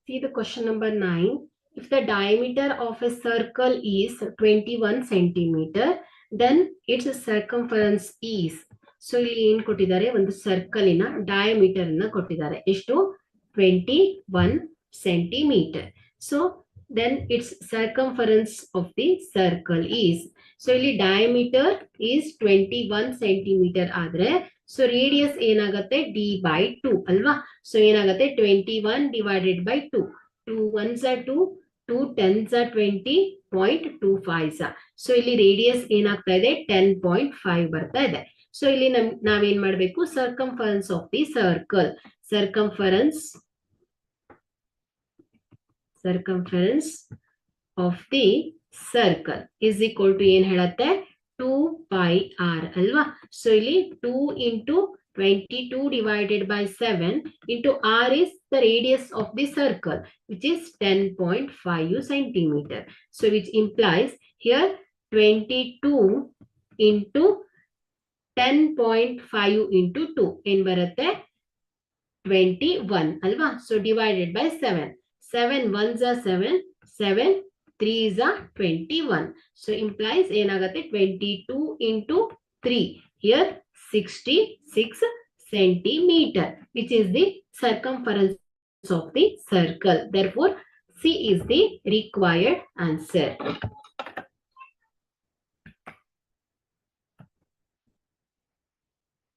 See the question number 9. If the diameter of a circle is 21 centimeter, then its circumference is. So ಇಲ್ಲಿ ಏನು ಕೊಟ್ಟಿದ್ದಾರೆ, ಒಂದು ಸರ್ಕಲಿನ diameter ಅನ್ನ ಕೊಟ್ಟಿದ್ದಾರೆ. ಎಷ್ಟು? 21 centimeter. So then its circumference of the circle is. So ಇಲ್ಲಿ diameter is 21 centimeter ಆದ್ರೆ so radius ಏನಾಗುತ್ತೆ? d by 2 ಅಲ್ವಾ? ಸೊ ಏನಾಗುತ್ತೆ? 21 divided by 2. 2 1s are 2, 2 10s are 20, 0.25. So ಇಲ್ಲಿ ರೇಡಿಯಸ್ ಏನಾಗ್ತಾ ಇದೆ? 10.5 ಬರ್ತಾ ಇದೆ. ಸೊ ಇಲ್ಲಿ ನಾವೇನ್ ಮಾಡ್ಬೇಕು? Circumference of the circle. Circumference of the circle is equal to ಏನ್ ಹೇಳತ್ತೆ? 2 pi r ಅಲ್ವಾ? ಸೊ ಇಲ್ಲಿ 2 into 22 divided by 7 into r is the radius of the circle, which is 10.5 centimeter. So which implies here 22 into 10.5 into 2 ಏನ್ ಬರುತ್ತೆ? 21 ಅಲ್ವಾ? So divided by 7. 7 1s are 7, 7 3s are 21. So implies ಏನಾಗುತ್ತೆ? 22 into 3. Here 66 centimeter, which is the circumference of the circle. Therefore, C is the required answer.